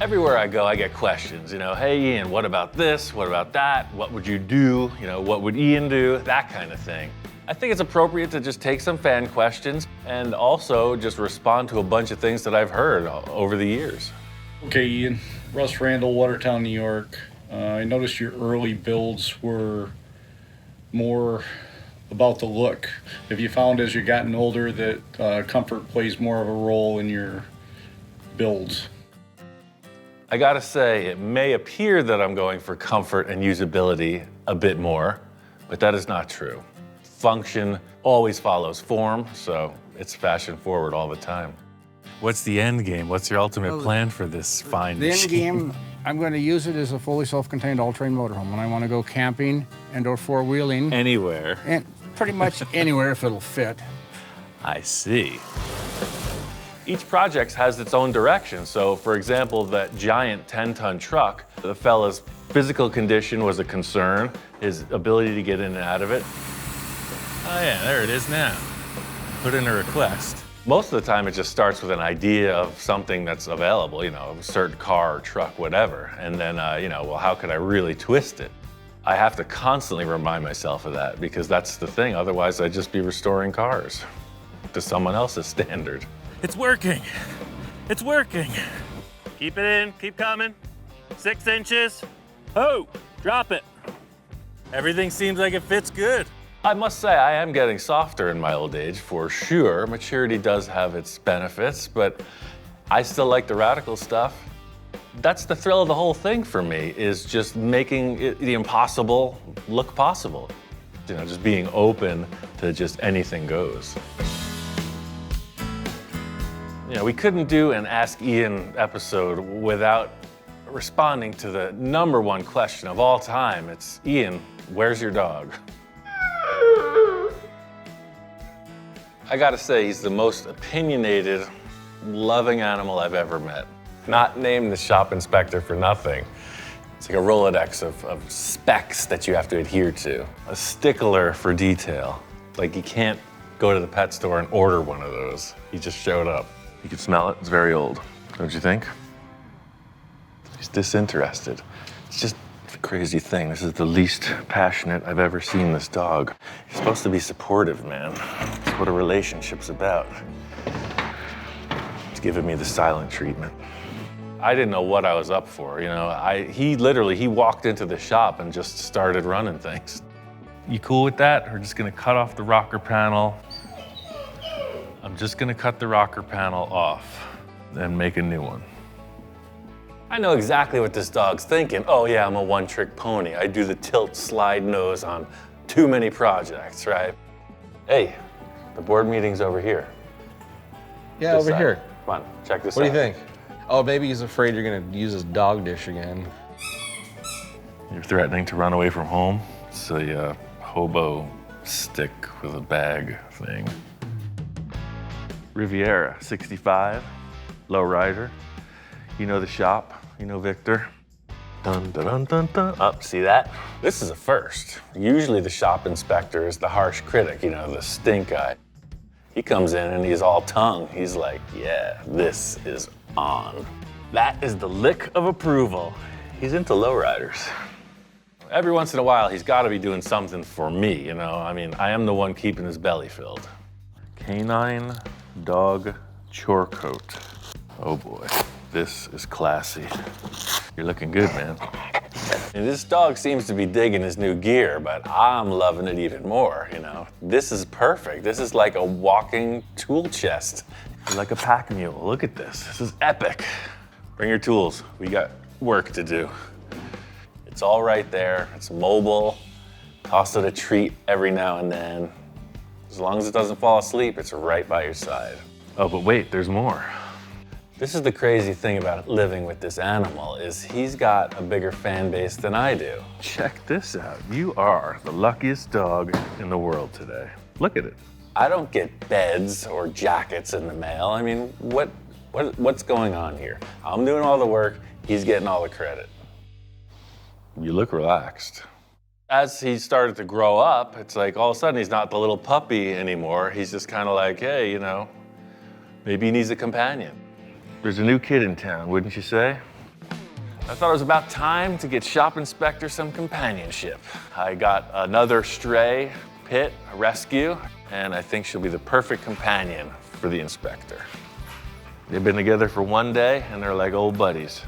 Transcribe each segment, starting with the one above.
Everywhere I go, I get questions, hey Ian, what about this? What about that? What would you do? What would Ian do? That kind of thing. I think it's appropriate to just take some fan questions and also just respond to a bunch of things that I've heard over the years. Okay, Ian. Russ Randall, Watertown, New York. I noticed your early builds were more about the look. Have you found as you've gotten older that comfort plays more of a role in your builds? I gotta say, it may appear that I'm going for comfort and usability a bit more, but that is not true. Function always follows form, so it's fashion forward all the time. What's the end game? What's your ultimate plan for this fine machine? The end game, I'm going to use it as a fully self-contained all-terrain motorhome when I want to go camping and/or four-wheeling. Anywhere. And pretty much anywhere if it'll fit. I see. Each project has its own direction. So, for example, that giant 10-ton truck, the fella's physical condition was a concern, his ability to get in and out of it. Oh yeah, there it is now. Put in a request. Most of the time, it just starts with an idea of something that's available, a certain car or truck, whatever. And then, well, how could I really twist it? I have to constantly remind myself of that because that's the thing. Otherwise, I'd just be restoring cars to someone else's standard. It's working. It's working. Keep it in, keep coming. 6 inches. Oh, drop it. Everything seems like it fits good. I must say, I am getting softer in my old age, for sure. Maturity does have its benefits, but I still like the radical stuff. That's the thrill of the whole thing for me, is just making the impossible look possible. Just being open to just anything goes. We couldn't do an Ask Ian episode without responding to the #1 question of all time. It's, Ian, where's your dog? I gotta say, he's the most opinionated, loving animal I've ever met. Not named the shop inspector for nothing. It's like a Rolodex of specs that you have to adhere to. A stickler for detail. Like you can't go to the pet store and order one of those. He just showed up. You can smell it, it's very old. Don't you think? He's disinterested. It's just a crazy thing. This is the least passionate I've ever seen this dog. He's supposed to be supportive, man. That's what a relationship's about. He's giving me the silent treatment. I didn't know what I was up for, He walked into the shop and just started running things. You cool with that? We're just gonna cut off the rocker panel. I'm just gonna cut the rocker panel off and make a new one. I know exactly what this dog's thinking. Oh yeah, I'm a one-trick pony. I do the tilt slide nose on too many projects, right? Hey, the board meeting's over here. Yeah, This over side. here. Come on, check this out. What do you think? Oh, maybe he's afraid you're gonna use his dog dish again. You're threatening to run away from home? It's a hobo stick with a bag thing. Riviera, 65, lowrider. You know the shop, you know Victor. Dun, dun, dun, dun, dun. Oh, see that? This is a first. Usually the shop inspector is the harsh critic, the stink eye. He comes in and he's all tongue. He's like, yeah, this is on. That is the lick of approval. He's into lowriders. Every once in a while, he's gotta be doing something for me, I am the one keeping his belly filled. Canine dog chore coat. Oh boy, this is classy. You're looking good, man. And this dog seems to be digging his new gear, but I'm loving it even more, This is perfect. This is like a walking tool chest. Like a pack mule. Look at this. This is epic. Bring your tools. We got work to do. It's all right there. It's mobile. Toss it a treat every now and then. As long as it doesn't fall asleep, it's right by your side. Oh, but wait, there's more. This is the crazy thing about living with this animal, is he's got a bigger fan base than I do. Check this out. You are the luckiest dog in the world today. Look at it. I don't get beds or jackets in the mail. What's going on here? I'm doing all the work, he's getting all the credit. You look relaxed. As he started to grow up, it's like all of a sudden he's not the little puppy anymore. He's just kind of like, hey, maybe he needs a companion. There's a new kid in town, wouldn't you say? I thought it was about time to get Shop Inspector some companionship. I got another stray pit, a rescue, and I think she'll be the perfect companion for the inspector. They've been together for one day and they're like old buddies.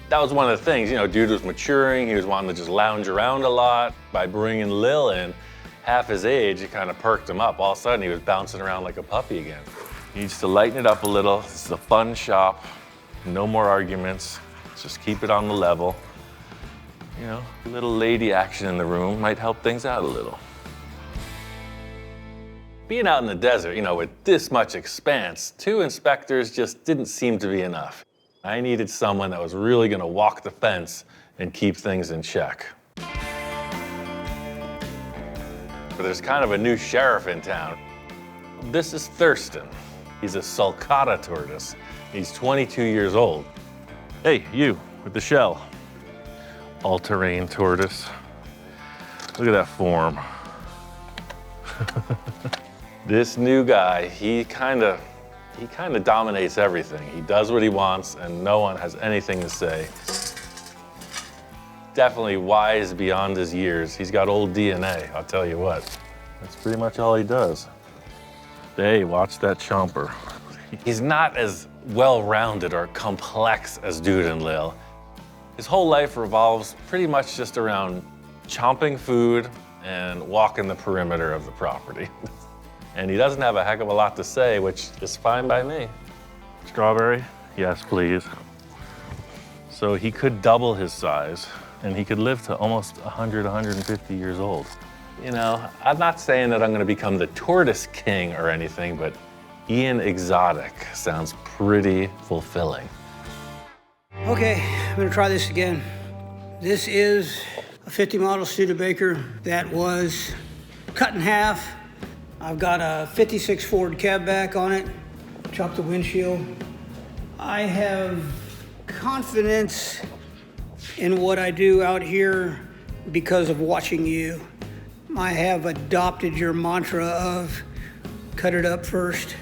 That was one of the things, you know, dude was maturing, he was wanting to just lounge around a lot. By bringing Lil in, half his age, it kind of perked him up. All of a sudden he was bouncing around like a puppy again. He needs to lighten it up a little. This is a fun shop, no more arguments. Just keep it on the level. You know, a little lady action in the room might help things out a little. Being out in the desert, you know, with this much expanse, 2 inspectors just didn't seem to be enough. I needed someone that was really gonna walk the fence and keep things in check. But there's kind of a new sheriff in town. This is Thurston. He's a sulcata tortoise. He's 22 years old. Hey, you, with the shell. All-terrain tortoise. Look at that form. This new guy, he kind of dominates everything. He does what he wants and no one has anything to say. Definitely wise beyond his years. He's got old DNA, I'll tell you what. That's pretty much all he does. Hey, watch that chomper. He's not as well-rounded or complex as Dude and Lil. His whole life revolves pretty much just around chomping food and walking the perimeter of the property. And he doesn't have a heck of a lot to say, which is fine by me. Strawberry? Yes, please. So he could double his size and he could live to almost 100, 150 years old. You know, I'm not saying that I'm gonna become the tortoise king or anything, but Ian Exotic sounds pretty fulfilling. Okay, I'm gonna try this again. This is a 50 model Studebaker that was cut in half. I've got a 56 Ford cab back on it, chopped the windshield. I have confidence in what I do out here because of watching you. I have adopted your mantra of cut it up first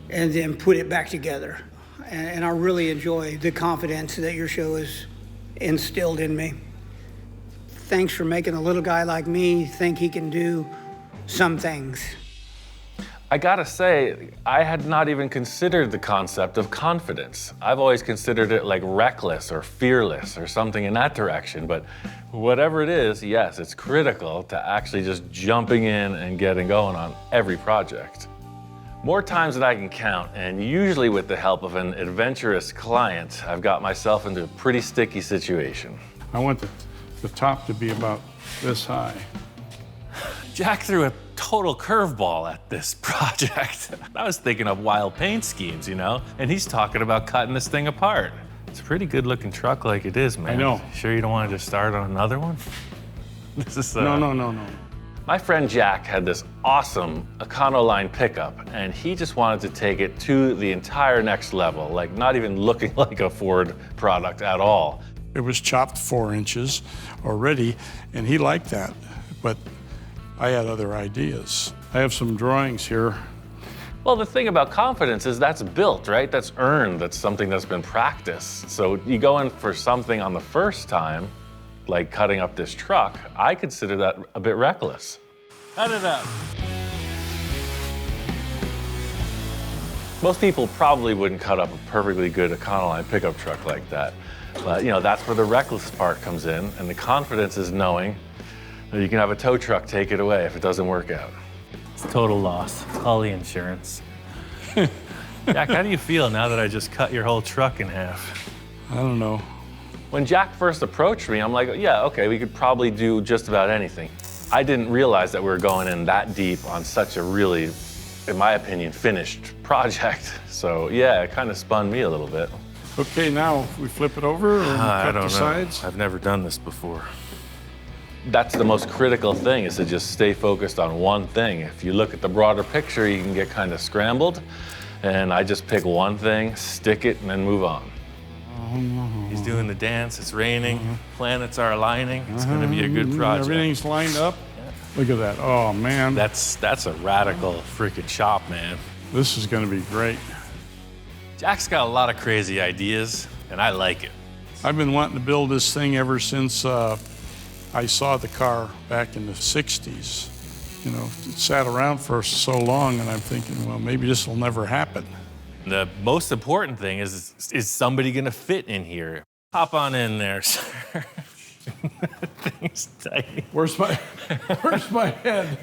and then put it back together. And I really enjoy the confidence that your show has instilled in me. Thanks for making a little guy like me think he can do some things. I gotta say, I had not even considered the concept of confidence. I've always considered it like reckless or fearless or something in that direction, but whatever it is, yes, it's critical to actually just jumping in and getting going on every project. More times than I can count, and usually with the help of an adventurous client, I've got myself into a pretty sticky situation. I want the top to be about this high. Jack threw a total curveball at this project. I was thinking of wild paint schemes, you know, and he's talking about cutting this thing apart. It's a pretty good looking truck like it is, man. I know. Sure you don't want to just start on another one? This is No. My friend Jack had this awesome Econoline pickup, and he just wanted to take it to the entire next level, like not even looking like a Ford product at all. It was chopped 4 inches already, and he liked that, but I had other ideas. I have some drawings here. Well, the thing about confidence is that's built, right? That's earned, that's something that's been practiced. So you go in for something on the first time, like cutting up this truck, I consider that a bit reckless. Cut it up. Most people probably wouldn't cut up a perfectly good Econoline pickup truck like that. But you know, that's where the reckless part comes in, and the confidence is knowing that you can have a tow truck take it away if it doesn't work out. It's total loss, all the insurance. Jack, how do you feel now that I just cut your whole truck in half? I don't know. When Jack first approached me, I'm like, yeah, okay, we could probably do just about anything. I didn't realize that we were going in that deep on such a really, in my opinion, finished project. So yeah, it kind of spun me a little bit. Okay, now we flip it over and cut the sides. I've never done this before. That's the most critical thing, is to just stay focused on one thing. If you look at the broader picture, you can get kind of scrambled. And I just pick one thing, stick it, and then move on. He's doing the dance, it's raining, planets are aligning. It's gonna be a good project. Everything's lined up. Look at that, oh man. That's a radical freaking chop, man. This is gonna be great. Jack's got a lot of crazy ideas, and I like it. I've been wanting to build this thing ever since I saw the car back in the 60s. You know, it sat around for so long, and I'm thinking, well, maybe this will never happen. The most important thing is somebody gonna fit in here? Hop on in there, sir. Thing's tight. Where's my head?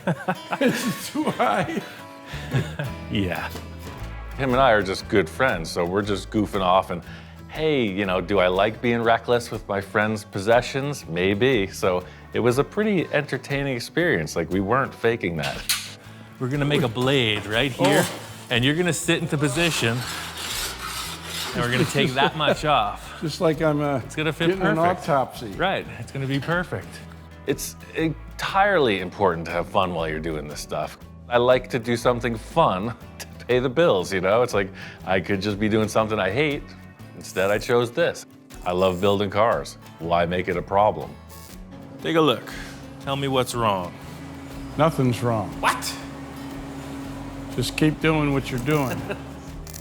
Is it too high? Yeah. Him and I are just good friends, so we're just goofing off and, hey, you know, do I like being reckless with my friends' possessions? Maybe. So it was a pretty entertaining experience. Like, we weren't faking that. We're gonna make a blade right here, and you're gonna sit into position, and we're gonna take that much off. Just like I'm It's gonna fit getting an perfect. autopsy. Right, it's gonna be perfect. It's entirely important to have fun while you're doing this stuff. I like to do something fun to pay the bills, you know? It's like, I could just be doing something I hate. Instead, I chose this. I love building cars. Why make it a problem? Take a look. Tell me what's wrong. Nothing's wrong. What? Just keep doing what you're doing.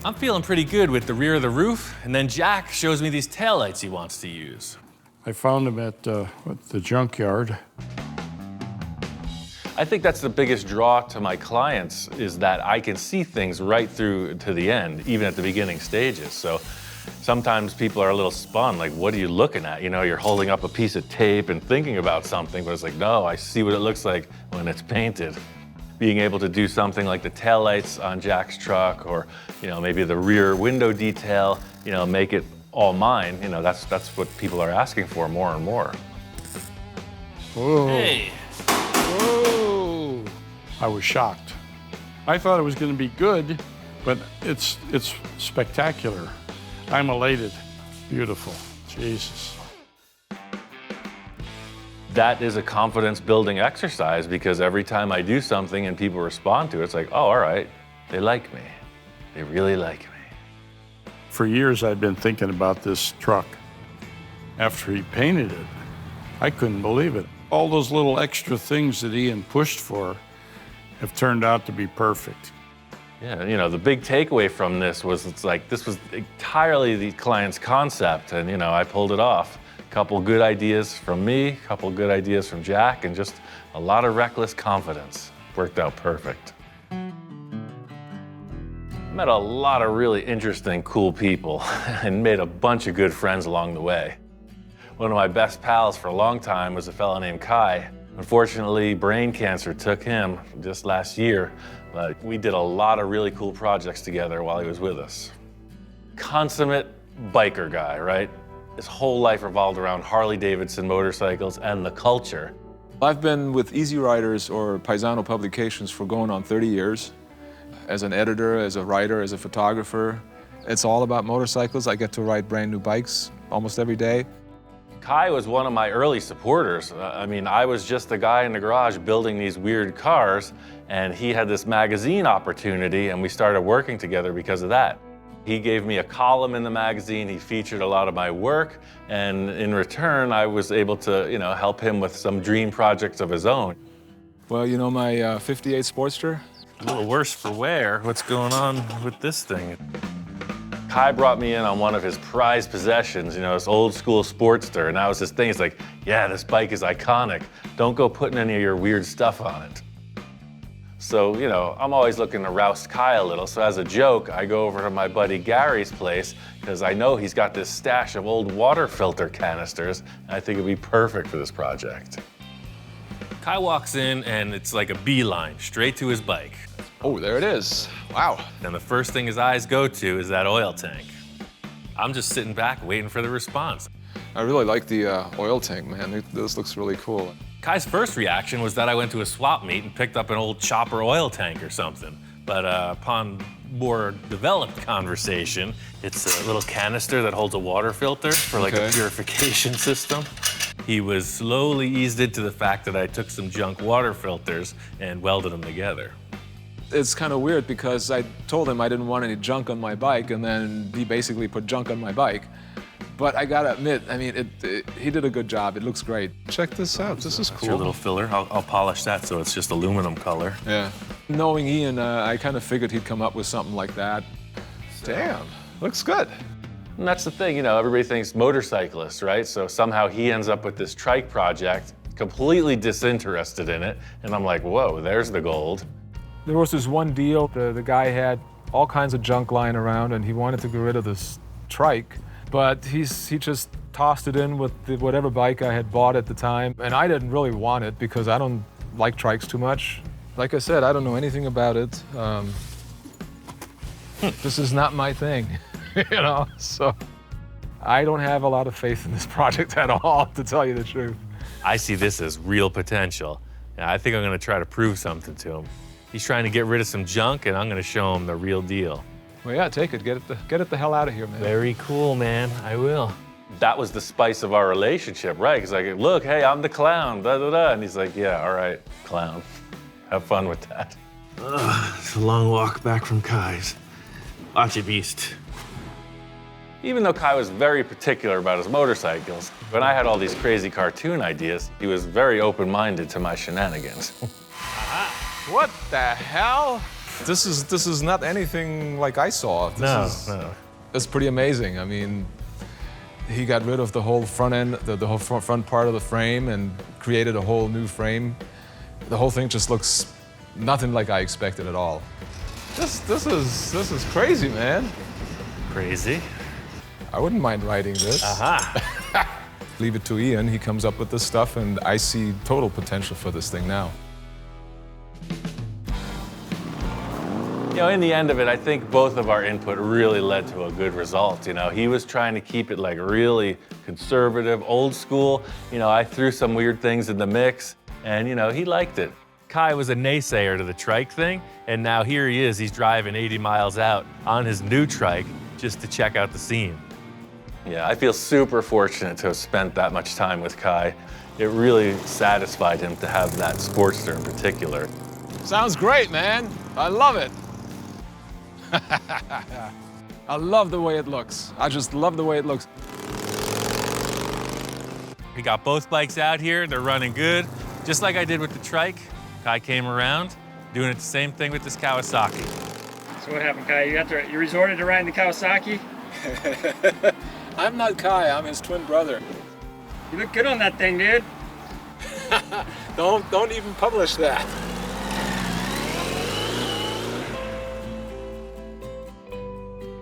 I'm feeling pretty good with the rear of the roof, and then Jack shows me these taillights he wants to use. I found them at the junkyard. I think that's the biggest draw to my clients, is that I can see things right through to the end, even at the beginning stages. So sometimes people are a little spun, like, what are you looking at? You know, you're holding up a piece of tape and thinking about something, but it's like, no, I see what it looks like when it's painted. Being able to do something like the taillights on Jack's truck, or, you know, maybe the rear window detail, you know, make it all mine. You know, that's what people are asking for more and more. Whoa. Hey. Whoa. I was shocked. I thought it was going to be good, but it's spectacular. I'm elated. Beautiful. Jesus. That is a confidence building exercise, because every time I do something and people respond to it, it's like, oh, all right, they like me. They really like me. For years, I'd been thinking about this truck. After he painted it, I couldn't believe it. All those little extra things that Ian pushed for have turned out to be perfect. Yeah, you know, the big takeaway from this was, it's like, this was entirely the client's concept, and, you know, I pulled it off. Couple good ideas from me, couple good ideas from Jack, and just a lot of reckless confidence. Worked out perfect. Met a lot of really interesting, cool people and made a bunch of good friends along the way. One of my best pals for a long time was a fellow named Kai. Unfortunately, brain cancer took him just last year, but we did a lot of really cool projects together while he was with us. Consummate biker guy, right? His whole life revolved around Harley-Davidson motorcycles and the culture. I've been with Easy Riders or Paisano Publications for going on 30 years. As an editor, as a writer, as a photographer. It's all about motorcycles. I get to ride brand new bikes almost every day. Kai was one of my early supporters. I mean, I was just the guy in the garage building these weird cars, and he had this magazine opportunity, and we started working together because of that. He gave me a column in the magazine. He featured a lot of my work, and in return, I was able to, you know, help him with some dream projects of his own. Well, you know my 58 Sportster? A little worse for wear. What's going on with this thing? Kai brought me in on one of his prized possessions, you know, this old school Sportster, and that was his thing. He's like, yeah, this bike is iconic. Don't go putting any of your weird stuff on it. So, you know, I'm always looking to roust Kai a little, so as a joke, I go over to my buddy Gary's place, because I know he's got this stash of old water filter canisters, and I think it'd be perfect for this project. Kai walks in, and it's like a beeline, straight to his bike. Oh, there it is. Wow. And the first thing his eyes go to is that oil tank. I'm just sitting back, waiting for the response. I really like the oil tank, man. This looks really cool. Kai's first reaction was that I went to a swap meet and picked up an old chopper oil tank or something. But upon more developed conversation, it's a little canister that holds a water filter for like a purification system. He was slowly eased into the fact that I took some junk water filters and welded them together. It's kind of weird because I told him I didn't want any junk on my bike, and then he basically put junk on my bike. But I gotta admit, I mean, he did a good job. It looks great. Check this out. This is That's cool. your little filler. I'll polish that so it's just aluminum color. Yeah. Knowing Ian, I kind of figured he'd come up with something like that. Damn, looks good. And that's the thing, you know, everybody thinks motorcyclist, right? So somehow he ends up with this trike project, completely disinterested in it. And I'm like, whoa, there's the gold. There was this one deal, the guy had all kinds of junk lying around and he wanted to get rid of this trike, but he just tossed it in with whatever bike I had bought at the time. And I didn't really want it because I don't like trikes too much. Like I said, I don't know anything about it. This is not my thing, you know? So I don't have a lot of faith in this project at all, to tell you the truth. I see this as real potential. And I think I'm gonna try to prove something to him. He's trying to get rid of some junk and I'm gonna show him the real deal. Well, yeah, take it. Get it the hell out of here, man. Very cool, man. I will. That was the spice of our relationship, right? Because like, look, hey, I'm the clown, da da da. And he's like, yeah, all right, clown. Have fun with that. It's a long walk back from Kai's. Watch it, beast. Even though Kai was very particular about his motorcycles, when I had all these crazy cartoon ideas, he was very open-minded to my shenanigans. What the hell? This is not anything like I saw. No. It's pretty amazing. I mean, he got rid of the whole front end, the whole front part of the frame and created a whole new frame. The whole thing just looks nothing like I expected at all. This is crazy, man. Crazy? I wouldn't mind writing this. Leave it to Ian. He comes up with this stuff, and I see total potential for this thing now. You know, in the end of it, I think both of our input really led to a good result. You know, he was trying to keep it like really conservative, old school. You know, I threw some weird things in the mix, and you know, he liked it. Kai was a naysayer to the trike thing, and now here he is. He's driving 80 miles out on his new trike just to check out the scene. Yeah, I feel super fortunate to have spent that much time with Kai. It really satisfied him to have that Sportster in particular. Sounds great, man. I love it. I love the way it looks. I just love the way it looks. We got both bikes out here. They're running good. Just like I did with the trike, Kai came around, doing it the same thing with this Kawasaki. So what happened, Kai? You resorted to riding the Kawasaki? I'm not Kai, I'm his twin brother. You look good on that thing, dude. Don't even publish that.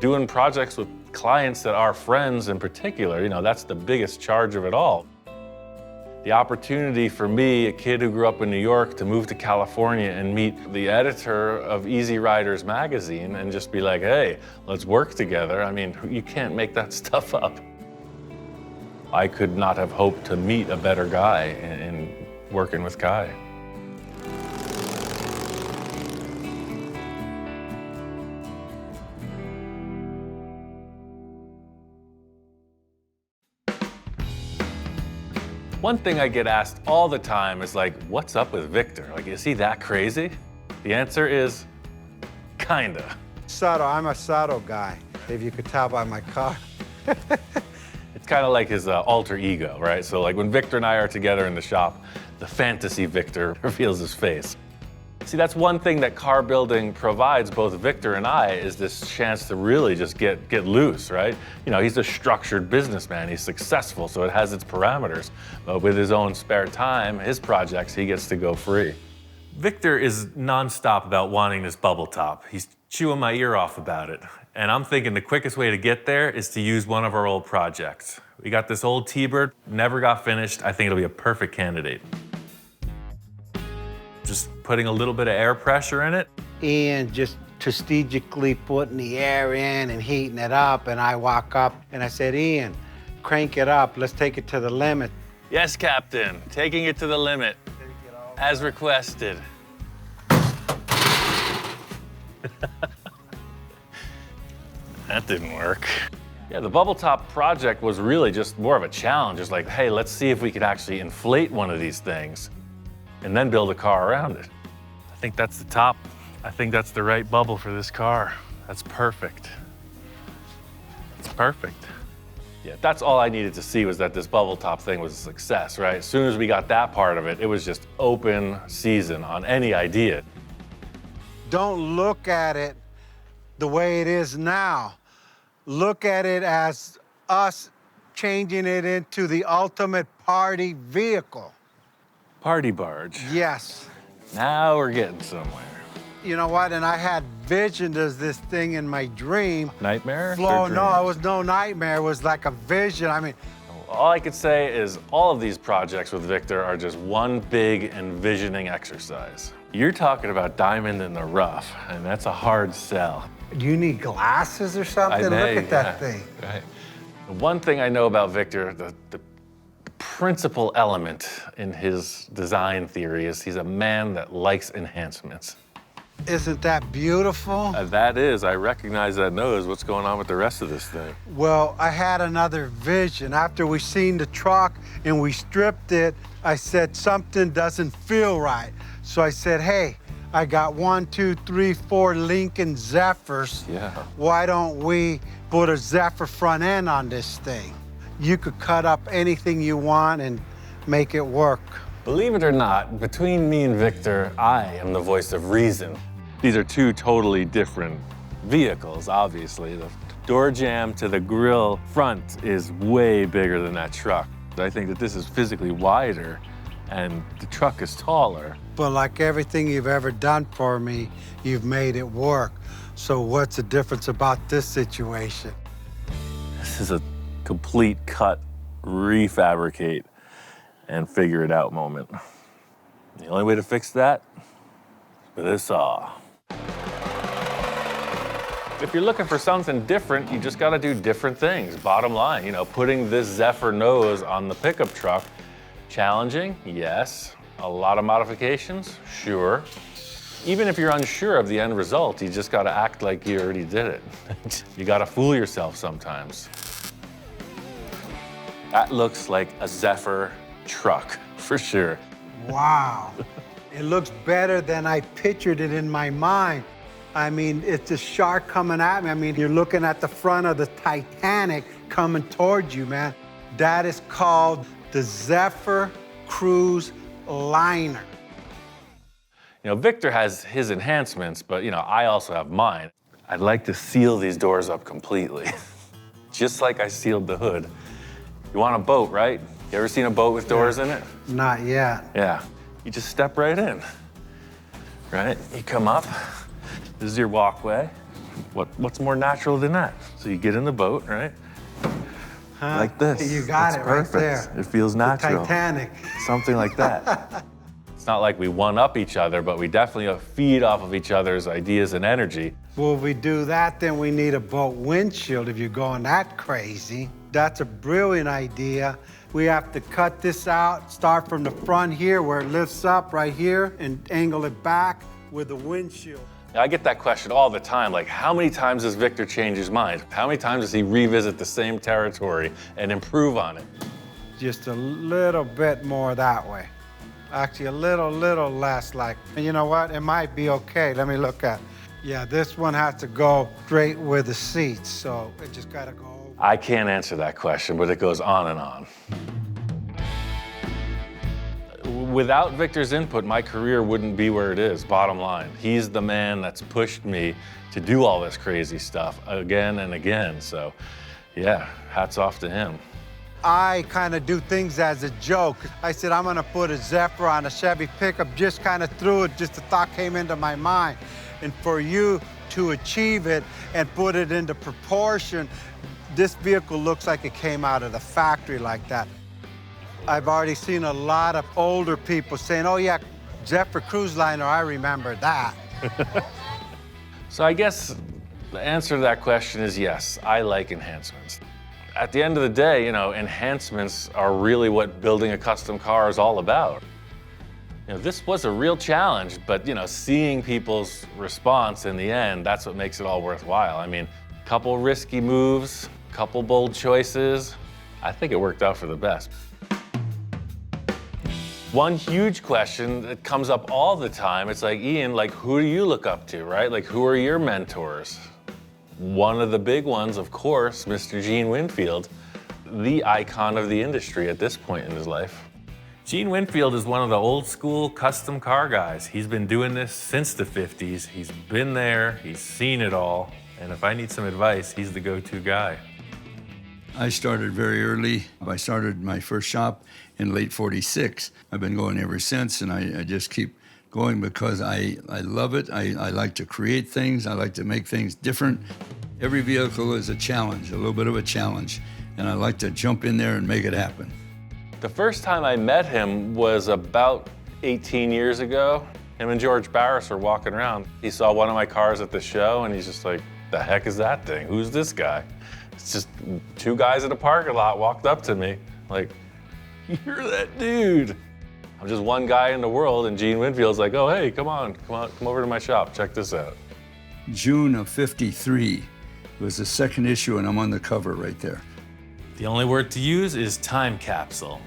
Doing projects with clients that are friends in particular, you know, that's the biggest charge of it all. The opportunity for me, a kid who grew up in New York, to move to California and meet the editor of Easy Riders magazine and just be like, hey, let's work together. I mean, you can't make that stuff up. I could not have hoped to meet a better guy in working with Kai. One thing I get asked all the time is like, what's up with Victor? Like, is he that crazy? The answer is, kinda. Sato, I'm a Sato guy, if you could tell by my car. It's kind of like his alter ego, right? So like when Victor and I are together in the shop, the fantasy Victor reveals his face. See, that's one thing that car building provides both Victor and I, is this chance to really just get loose, right? You know, he's a structured businessman, he's successful, so it has its parameters. But with his own spare time, his projects, he gets to go free. Victor is nonstop about wanting this bubble top. He's chewing my ear off about it. And I'm thinking the quickest way to get there is to use one of our old projects. We got this old T-Bird, never got finished. I think it'll be a perfect candidate. Just putting a little bit of air pressure in it. Ian just strategically putting the air in and heating it up, and I walk up and I said, Ian, crank it up, let's take it to the limit. Yes, Captain, taking it to the limit, as requested. That didn't work. Yeah, the bubble top project was really just more of a challenge. It's like, hey, let's see if we could actually inflate one of these things and then build a car around it. I think that's the top. I think that's the right bubble for this car. That's perfect. It's perfect. Yeah, that's all I needed to see, was that this bubble top thing was a success, right? As soon as we got that part of it, it was just open season on any idea. Don't look at it the way it is now. look at it as us changing it into the ultimate party vehicle. Party barge. Yes. Now we're getting somewhere. You know what? And I had visioned as this thing in my dream. Nightmare? Flow, no, it was no nightmare. It was like a vision. I mean, All I could say is all of these projects with Victor are just one big envisioning exercise. You're talking about diamond in the rough, and that's a hard sell. do you need glasses or something? Look at that thing. Right. The one thing I know about Victor, the principal element in his design theory is he's a man that likes enhancements. Isn't that beautiful? That is. I recognize that nose. What's going on with the rest of this thing? Well, I had another vision. After we seen the truck and we stripped it, I said something doesn't feel right. So I said, hey, I got 1, 2, 3, 4 Lincoln Zephyrs. Yeah. Why don't we put a Zephyr front end on this thing? You could cut up anything you want and make it work. Believe it or not, between me and Victor, I am the voice of reason. These are two totally different vehicles, obviously. The door jamb to the grill front is way bigger than that truck. I think that this is physically wider and the truck is taller. But like everything you've ever done for me, you've made it work. So what's the difference about this situation? This is a complete cut, refabricate, and figure it out moment. The only way to fix that is with a saw. If you're looking for something different, you just gotta do different things, bottom line. You know, putting this Zephyr nose on the pickup truck, challenging, yes. A lot of modifications, sure. Even if you're unsure of the end result, you just gotta act like you already did it. You gotta fool yourself sometimes. That looks like a Zephyr truck, for sure. Wow. It looks better than I pictured it in my mind. I mean, it's a shark coming at me. I mean, you're looking at the front of the Titanic coming towards you, man. That is called the Zephyr Cruise Liner. You know, Victor has his enhancements, but, you know, I also have mine. I'd like to seal these doors up completely, just like I sealed the hood. You want a boat, right? You ever seen a boat with doors in it? Not yet. Yeah. You just step right in, right? You come up. This is your walkway. What's more natural than that? So you get in the boat, right? Like this. You got It's it perfect. right there. It feels natural. The Titanic. Something like that. It's not like we one-up each other, but we definitely feed off of each other's ideas and energy. Well, if we do that, then we need a boat windshield if you're going that crazy. That's a brilliant idea. We have to cut this out, start from the front here where it lifts up right here and angle it back with the windshield. I get that question all the time, like how many times does Victor change his mind? How many times does he revisit the same territory and improve on it? Just a little bit more that way. Actually, a little less like, and you know what? It might be okay. Let me look at it. Yeah, this one has to go straight with the seats, so it just gotta go. I can't answer that question, but it goes on and on. Without Victor's input, my career wouldn't be where it is, bottom line. He's the man that's pushed me to do all this crazy stuff again and again. So yeah, hats off to him. I kind of do things as a joke. I said, I'm gonna put a Zephyr on a Chevy pickup, just kind of threw it, just a thought came into my mind. And for you to achieve it and put it into proportion, this vehicle looks like it came out of the factory like that. I've already seen a lot of older people saying, oh yeah, Zephyr Cruise Liner, I remember that. So I guess the answer to that question is yes, I like enhancements. At the end of the day, you know, enhancements are really what building a custom car is all about. You know, this was a real challenge, but you know, seeing people's response in the end, that's what makes it all worthwhile. I mean, couple risky moves, couple bold choices. I think it worked out for the best. One huge question that comes up all the time, it's like, Ian, like, who do you look up to, right? Like, who are your mentors? One of the big ones, of course, Mr. Gene Winfield, the icon of the industry at this point in his life. Gene Winfield is one of the old school custom car guys. He's been doing this since the 50s. He's been there, he's seen it all. And if I need some advice, he's the go-to guy. I started very early. I started my first shop in late '46. I've been going ever since, and I just keep going because I love it. I like to create things. I like to make things different. Every vehicle is a challenge, a little bit of a challenge, and I like to jump in there and make it happen. The first time I met him was about 18 years ago. Him and George Barris were walking around. He saw one of my cars at the show, and he's just like, the heck is that thing? Who's this guy? It's just two guys at a parking lot walked up to me, like, you're that dude. I'm just one guy in the world, and Gene Winfield's like, oh, hey, come over to my shop, check this out. June of '53 was the second issue, and I'm on the cover right there. The only word to use is time capsule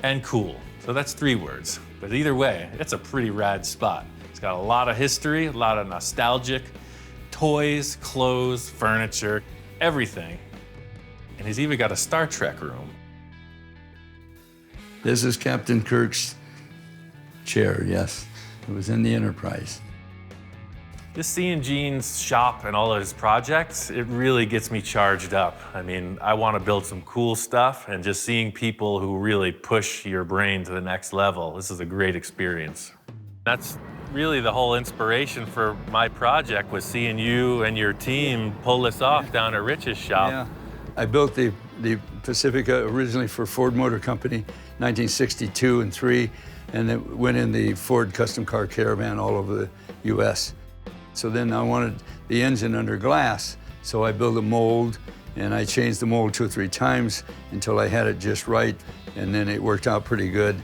and cool. So that's 3 words. But either way, it's a pretty rad spot. It's got a lot of history, a lot of nostalgic toys, clothes, furniture, everything. And he's even got a Star Trek room. This is Captain Kirk's chair, yes. It was in the Enterprise. Just seeing Gene's shop and all of his projects, it really gets me charged up. I mean, I want to build some cool stuff, and just seeing people who really push your brain to the next level, this is a great experience. That's really the whole inspiration for my project, was seeing you and your team pull this off down at Rich's shop. Yeah. I built the Pacifica originally for Ford Motor Company, 1962 and 3, and it went in the Ford Custom Car Caravan all over the U.S. So then I wanted the engine under glass, so I built a mold, and I changed the mold 2 or 3 times until I had it just right, and then it worked out pretty good.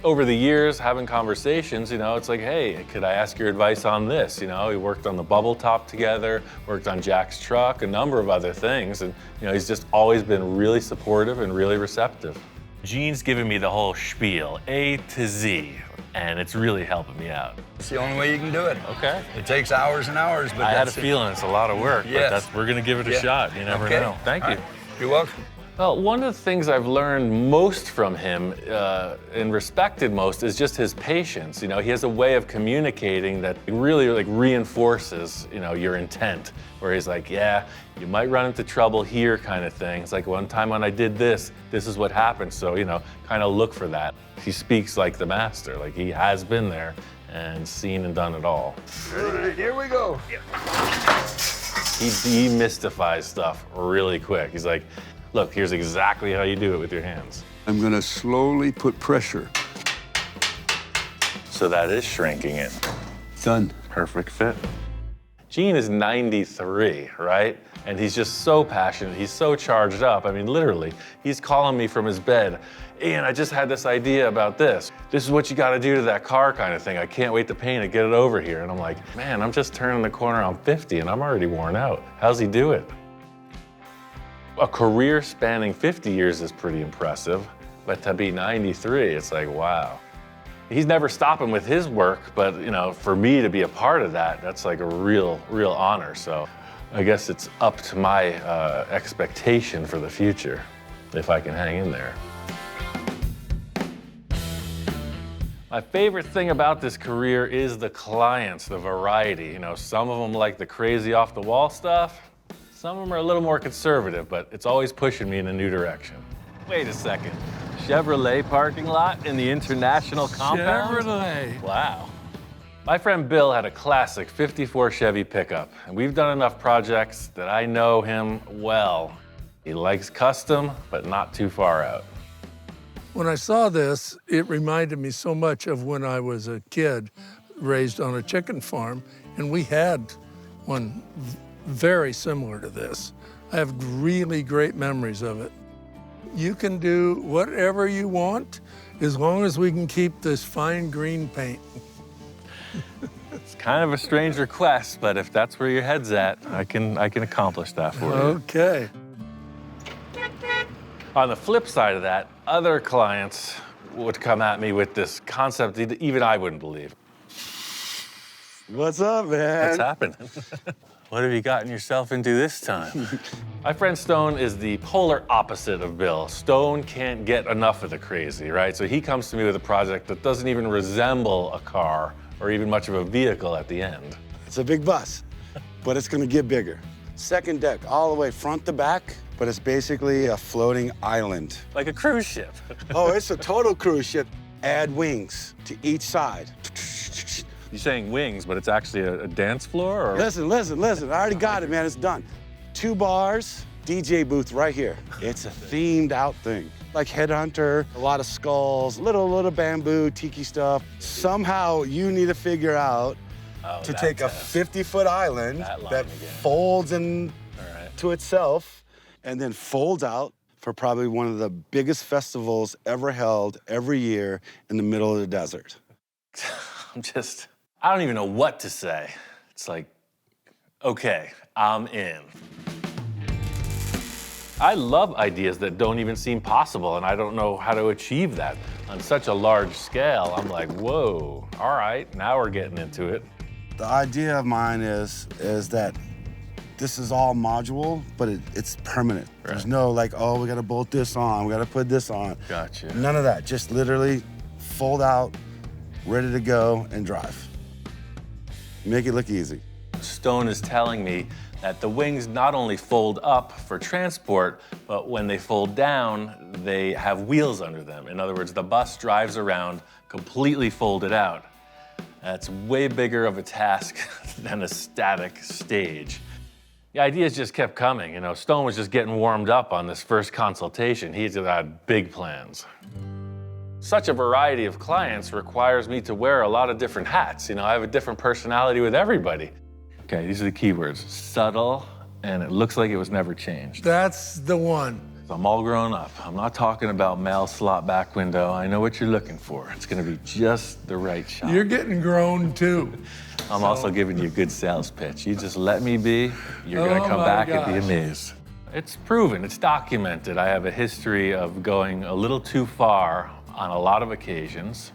Over the years, having conversations, you know, it's like, hey, could I ask your advice on this? You know, we worked on the bubble top together, worked on Jack's truck, a number of other things, and you know, he's just always been really supportive and really receptive. Gene's given me the whole spiel, A to Z, and it's really helping me out. It's the only way you can do it. Okay. It takes hours and hours, but I had a feeling it's a lot of work, Yes. but we're gonna give it a shot. You never know. Thank you. Right. You're welcome. Well, one of the things I've learned most from him and respected most is just his patience. You know, he has a way of communicating that really like reinforces, you know, your intent. Where he's like, yeah, you might run into trouble here, kind of thing. It's like, one time when I did this, this is what happened. So, you know, kind of look for that. He speaks like the master, like he has been there and seen and done it all. Here we go. He demystifies stuff really quick. He's like, look, here's exactly how you do it with your hands. I'm gonna slowly put pressure. So that is shrinking it. Done. Perfect fit. Gene is 93, right? And he's just so passionate. He's so charged up. I mean, literally, he's calling me from his bed. Ian, I just had this idea about this. This is what you gotta do to that car, kind of thing. I can't wait to paint it, get it over here. And I'm like, man, I'm just turning the corner on 50 and I'm already worn out. How's he do it? A career spanning 50 years is pretty impressive, but to be 93, it's like, wow. He's never stopping with his work, but you know, for me to be a part of that, that's like a real honor. So I guess it's up to my expectation for the future, if I can hang in there. My favorite thing about this career is the clients, the variety. You know, some of them like the crazy off the wall stuff. Some of them are a little more conservative, but it's always pushing me in a new direction. Wait a second. Chevrolet parking lot in the International compound? Chevrolet. Wow. My friend Bill had a classic 54 Chevy pickup, and we've done enough projects that I know him well. He likes custom, but not too far out. When I saw this, it reminded me so much of when I was a kid raised on a chicken farm, and we had one very similar to this. I have really great memories of it. You can do whatever you want as long as we can keep this fine green paint. It's kind of a strange request, but if that's where your head's at, I can accomplish that for you. Okay. On the flip side of that, other clients would come at me with this concept that even I wouldn't believe. What's up, man? What's happening? What have you gotten yourself into this time? My friend Stone is the polar opposite of Bill. Stone can't get enough of the crazy, right? So he comes to me with a project that doesn't even resemble a car or even much of a vehicle at the end. It's a big bus. but it's gonna get bigger. Second deck, all the way front to back, but it's basically a floating island. Like a cruise ship. Oh, it's a total cruise ship. Add wings to each side. You're saying wings, but it's actually a dance floor? Or? Listen, I already got it, man, it's done. 2 bars, DJ booth right here. It's a themed out thing. Like Headhunter, a lot of skulls, little bamboo, tiki stuff. Somehow you need to figure out to take a 50-foot island that folds into itself and then folds out for probably one of the biggest festivals ever held every year in the middle of the desert. I don't even know what to say. It's like, okay, I'm in. I love ideas that don't even seem possible, and I don't know how to achieve that on such a large scale. I'm like, whoa, all right, now we're getting into it. The idea of mine is that this is all module, but it's permanent. Right. There's no like, oh, we gotta bolt this on, we gotta put this on. Gotcha. None of that, just literally fold out, ready to go and drive. Make it look easy. Stone is telling me that the wings not only fold up for transport, but when they fold down, they have wheels under them. In other words, the bus drives around completely folded out. That's way bigger of a task than a static stage. The ideas just kept coming. You know, Stone was just getting warmed up on this first consultation. He had big plans. Such a variety of clients requires me to wear a lot of different hats. You know, I have a different personality with everybody. Okay, these are the keywords. Subtle, and it looks like it was never changed. That's the one. I'm all grown up. I'm not talking about male slot back window. I know what you're looking for. It's gonna be just the right shot. You're getting grown too. I'm also giving you a good sales pitch. You just let me be, you're gonna come back and be amazed. It's proven, it's documented. I have a history of going a little too far on a lot of occasions.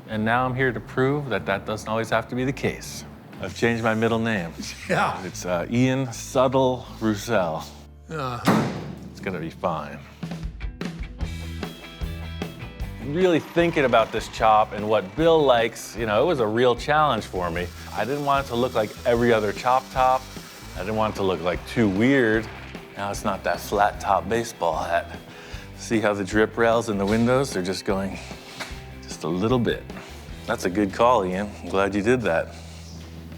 And now I'm here to prove that that doesn't always have to be the case. I've changed my middle name. Yeah. It's Ian Roussel. Uh-huh. It's gonna be fine. Really thinking about this chop and what Bill likes, you know, it was a real challenge for me. I didn't want it to look like every other chop top. I didn't want it to look like too weird. Now it's not that flat top baseball hat. See how the drip rails in the windows, they're just going just a little bit. That's a good call, Ian. I'm glad you did that.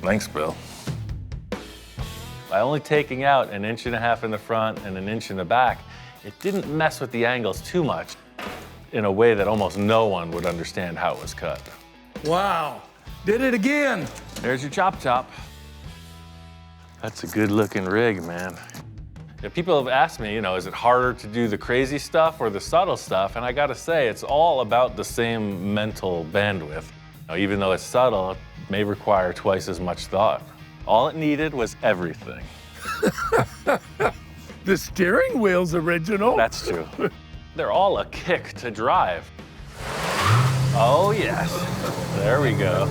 Thanks, Bill. By only taking out 1.5 inches in the front and 1 inch in the back, it didn't mess with the angles too much in a way that almost no one would understand how it was cut. Wow, did it again. There's your chop top. That's a good looking rig, man. Yeah, people have asked me, you know, is it harder to do the crazy stuff or the subtle stuff? And I gotta say, it's all about the same mental bandwidth. Now, even though it's subtle, it may require twice as much thought. All it needed was everything. The steering wheel's original. That's true. They're all a kick to drive. Oh, yes. There we go.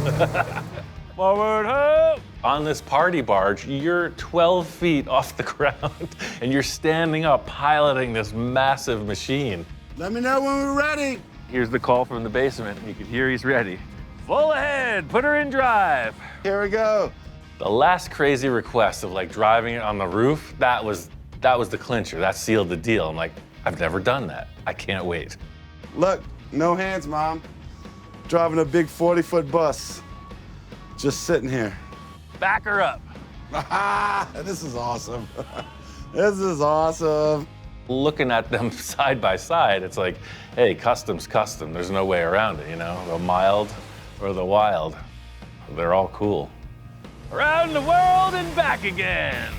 Forward, ho! On this party barge, you're 12 feet off the ground, and you're standing up piloting this massive machine. Let me know when we're ready. Here's the call from the basement. You can hear he's ready. Full ahead, put her in drive. Here we go. The last crazy request of like driving it on the roof, that was the clincher. That sealed the deal. I'm like, I've never done that. I can't wait. Look, no hands, Mom. Driving a big 40-foot bus. Just sitting here. Back her up. This is awesome. This is awesome. Looking at them side by side, it's like, hey, custom's custom. There's no way around it, you know? The mild or the wild. They're all cool. Around the world and back again.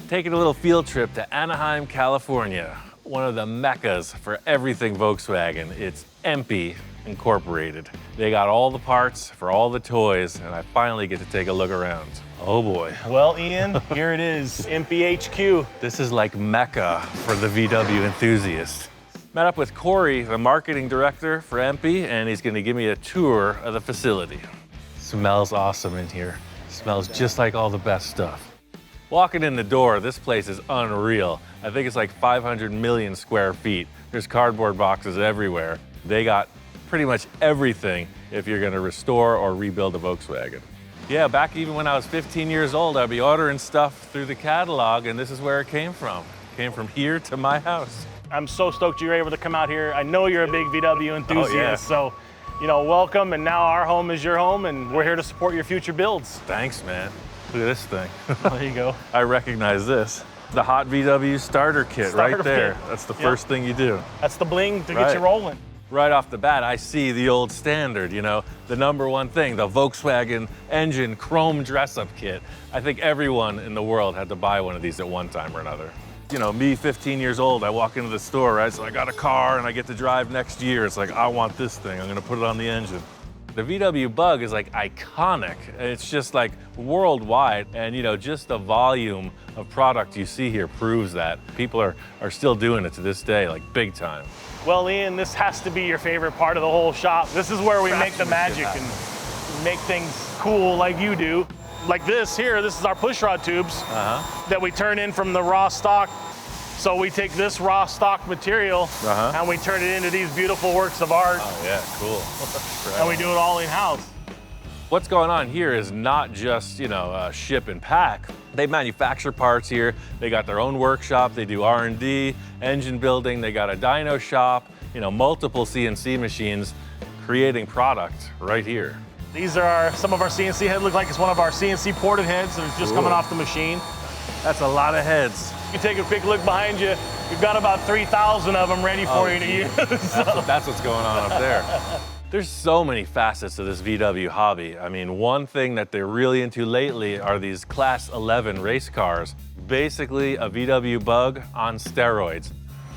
Taking a little field trip to Anaheim, California. One of the meccas for everything Volkswagen. It's EMPI Incorporated. They got all the parts for all the toys, and I finally get to take a look around. Oh boy. Well, Ian, here it is, EMPI HQ. This is like Mecca for the VW enthusiast. Met up with Corey, the marketing director for EMPI, and he's gonna give me a tour of the facility. Smells awesome in here. Smells just like all the best stuff. Walking in the door, this place is unreal. I think it's like 500 million square feet. There's cardboard boxes everywhere. They got pretty much everything if you're gonna restore or rebuild a Volkswagen. Yeah, back even when I was 15 years old, I'd be ordering stuff through the catalog, and this is where it came from. It came from here to my house. I'm so stoked you're able to come out here. I know you're a big VW enthusiast, so welcome. And now our home is your home, and we're here to support your future builds. Thanks, man. Look at this thing. There you go. I recognize this. The hot VW starter kit right there. kit. That's the first thing you do. That's the bling to get you rolling. Right off the bat, I see the old standard, the number one thing, the Volkswagen engine chrome dress-up kit. I think everyone in the world had to buy one of these at one time or another. Me, 15 years old, I walk into the store, right? So I got a car and I get to drive next year. It's like, I want this thing. I'm gonna put it on the engine. The VW Bug is like iconic. It's just like worldwide. And just the volume of product you see here proves that. People are still doing it to this day, like big time. Well, Ian, this has to be your favorite part of the whole shop. This is where we make the magic and make things cool like you do. Like this here, this is our pushrod tubes that we turn in from the raw stock. So we take this raw stock material and we turn it into these beautiful works of art. Oh yeah, cool. And we do it all in-house. What's going on here is not just, ship and pack. They manufacture parts here. They got their own workshop. They do R&D, engine building. They got a dyno shop, multiple CNC machines creating product right here. These are some of our CNC heads. Look like it's one of our CNC ported heads that is just coming off the machine. That's a lot of heads. You take a quick look behind you, you've got about 3,000 of them ready for you to use. That's what's going on up there. There's so many facets to this VW hobby. I mean, one thing that they're really into lately are these Class 11 race cars. Basically a VW Bug on steroids.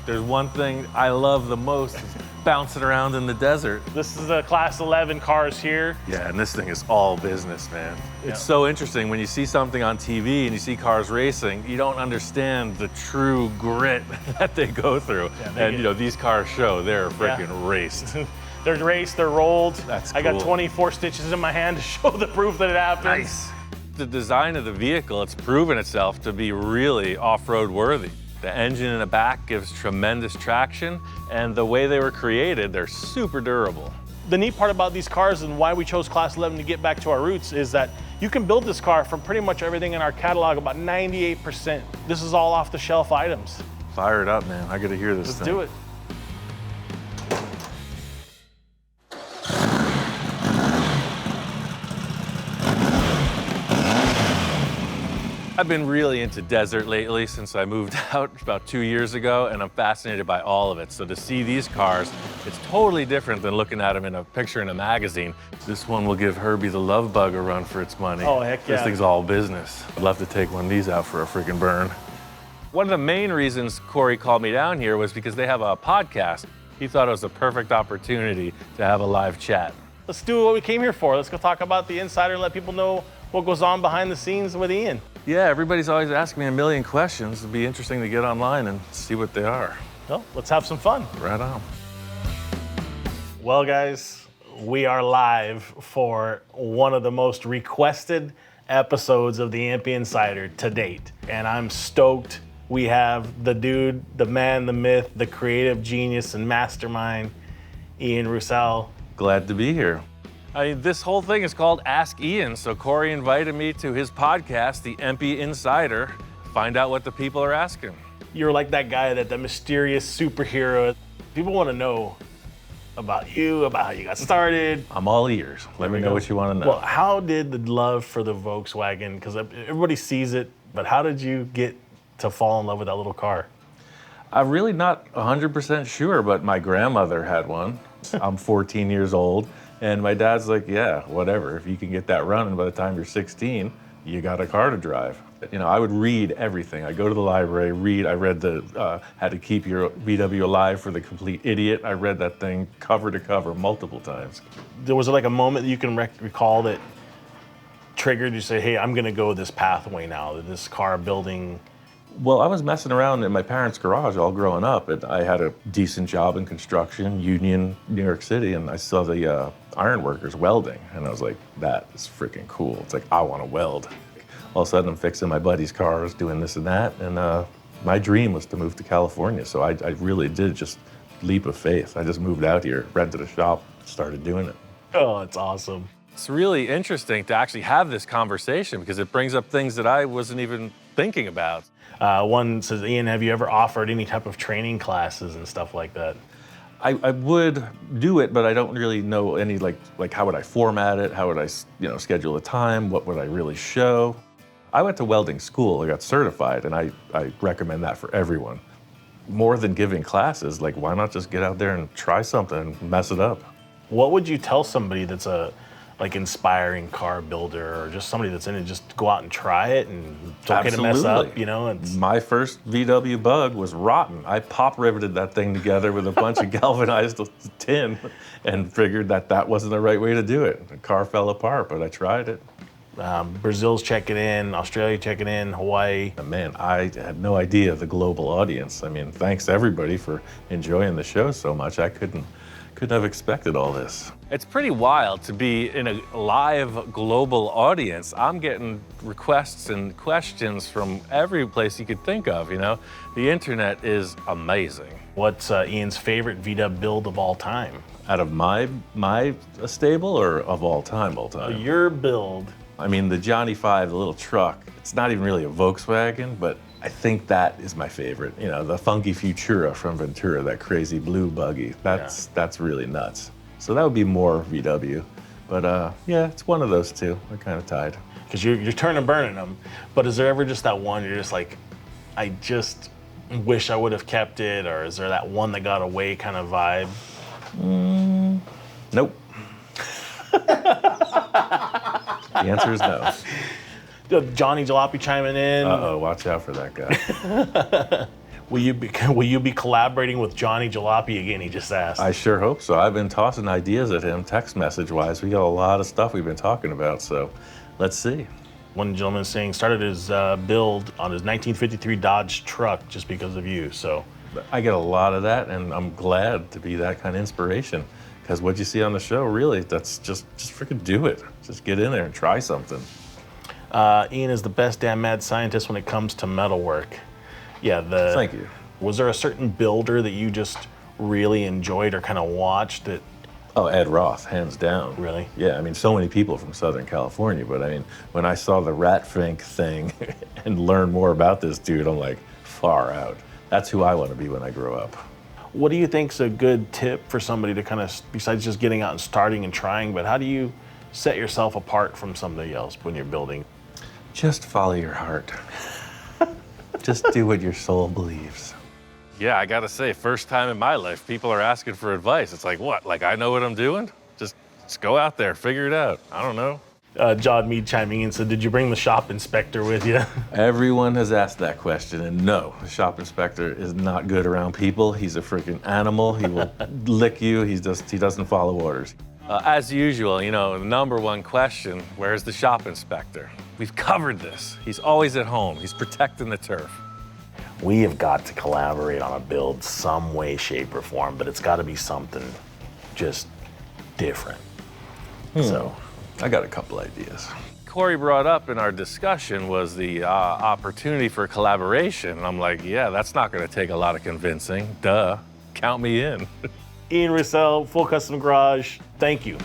There's one thing I love the most, is bouncing around in the desert. This is the Class 11 cars here. Yeah, and this thing is all business, man. It's so interesting when you see something on TV and you see cars racing, you don't understand the true grit that they go through. Yeah, these cars show they're freaking raced. They're raced, they're rolled. That's cool. I got 24 stitches in my hand to show the proof that it happens. Nice. The design of the vehicle, it's proven itself to be really off-road worthy. The engine in the back gives tremendous traction, and the way they were created, they're super durable. The neat part about these cars and why we chose Class 11 to get back to our roots is that you can build this car from pretty much everything in our catalog, about 98%. This is all off-the-shelf items. Fire it up, man. I gotta hear this thing. Let's do it. I've been really into desert lately since I moved out about 2 years ago, and I'm fascinated by all of it. So to see these cars, it's totally different than looking at them in a picture in a magazine. This one will give Herbie the Love Bug a run for its money. Oh, heck yeah. This thing's all business. I'd love to take one of these out for a freaking burn. One of the main reasons Corey called me down here was because they have a podcast. He thought it was a perfect opportunity to have a live chat. Let's do what we came here for. Let's go talk about the insider and let people know what goes on behind the scenes with Ian. Yeah, everybody's always asking me a million questions. It'd be interesting to get online and see what they are. Well, let's have some fun. Right on. Well, guys, we are live for one of the most requested episodes of the Ampy Insider to date. And I'm stoked. We have the dude, the man, the myth, the creative genius and mastermind, Ian Roussel. Glad to be here. This whole thing is called Ask Ian, so Corey invited me to his podcast, The Ampy Insider, find out what the people are asking. You're like that guy, that mysterious superhero. People want to know about you, about how you got started. I'm all ears. Let me know what you want to know. Well, how did the love for the Volkswagen, because everybody sees it, but how did you get to fall in love with that little car? I'm really not 100% sure, but my grandmother had one. I'm 14 years old. And my dad's like, yeah, whatever. If you can get that running by the time you're 16, you got a car to drive. I would read everything. I go to the library, read. I read the How to Keep Your VW Alive for the Complete Idiot. I read that thing cover to cover multiple times. There was like a moment that you can recall that triggered you say, hey, I'm gonna go this pathway now, this car building. Well, I was messing around in my parents' garage all growing up, and I had a decent job in construction, Union, New York City, and I saw the ironworkers welding, and I was like, that is freaking cool. It's like, I want to weld. All of a sudden, I'm fixing my buddies' cars, doing this and that, and my dream was to move to California, so I really did just leap of faith. I just moved out here, rented a shop, started doing it. Oh, it's awesome. It's really interesting to actually have this conversation because it brings up things that I wasn't even thinking about. One says, Ian, have you ever offered any type of training classes and stuff like that? I would do it, but I don't really know any, like how would I format it? How would I, schedule a time? What would I really show? I went to welding school, I got certified, and I recommend that for everyone. More than giving classes, like why not just get out there and try something and mess it up? What would you tell somebody that's a inspiring car builder or just somebody that's in it, just go out and try it and it's okay to mess up, My first VW Bug was rotten. I pop riveted that thing together with a bunch of galvanized tin and figured that wasn't the right way to do it. The car fell apart, but I tried it. Brazil's checking in, Australia checking in, Hawaii. Man, I had no idea the global audience. I mean, thanks to everybody for enjoying the show so much. I couldn't have expected all this. It's pretty wild to be in a live global audience. I'm getting requests and questions from every place you could think of, The internet is amazing. What's Ian's favorite VW build of all time? Out of my stable or of all time? Your build. I mean, the Johnny 5, the little truck, it's not even really a Volkswagen, but I think that is my favorite. The funky Futura from Ventura, that crazy blue buggy. That's really nuts. So that would be more VW. But yeah, it's one of those two. They're kind of tied. Because you're turning and burning them. But is there ever just that one you're just like, I just wish I would have kept it? Or is there that one that got away kind of vibe? Nope. The answer is no. Johnny Jalopy chiming in. Uh-oh, watch out for that guy. Will you be collaborating with Johnny Jalopy again? He just asked. I sure hope so. I've been tossing ideas at him text message wise. We got a lot of stuff we've been talking about, so let's see. One gentleman saying started his build on his 1953 Dodge truck just because of you. So I get a lot of that, and I'm glad to be that kind of inspiration. Because what you see on the show, really, that's just freaking do it. Just get in there and try something. Ian is the best damn mad scientist when it comes to metalwork. Yeah, Thank you. Was there a certain builder that you just really enjoyed or kind of watched that? Oh, Ed Roth, hands down. Really? Yeah, I mean, so many people from Southern California, but I mean, when I saw the Ratfink thing and learned more about this dude, I'm like, far out. That's who I want to be when I grow up. What do you think's a good tip for somebody to kind of, besides just getting out and starting and trying, but how do you set yourself apart from somebody else when you're building? Just follow your heart. Just do what your soul believes. Yeah, I gotta say, first time in my life, people are asking for advice. It's like, what? Like I know what I'm doing? Just go out there, figure it out. I don't know. John Mead chiming in said, did you bring the shop inspector with you? Everyone has asked that question, and no, the shop inspector is not good around people. He's a freaking animal. He will lick you. He doesn't follow orders. As usual, the number one question, where's the shop inspector? We've covered this. He's always at home. He's protecting the turf. We have got to collaborate on a build some way, shape, or form, but it's got to be something just different. So I got a couple ideas. Corey brought up in our discussion was the opportunity for collaboration. And I'm like, yeah, that's not going to take a lot of convincing. Duh. Count me in. Ian Roussel, Full Custom Garage, thank you.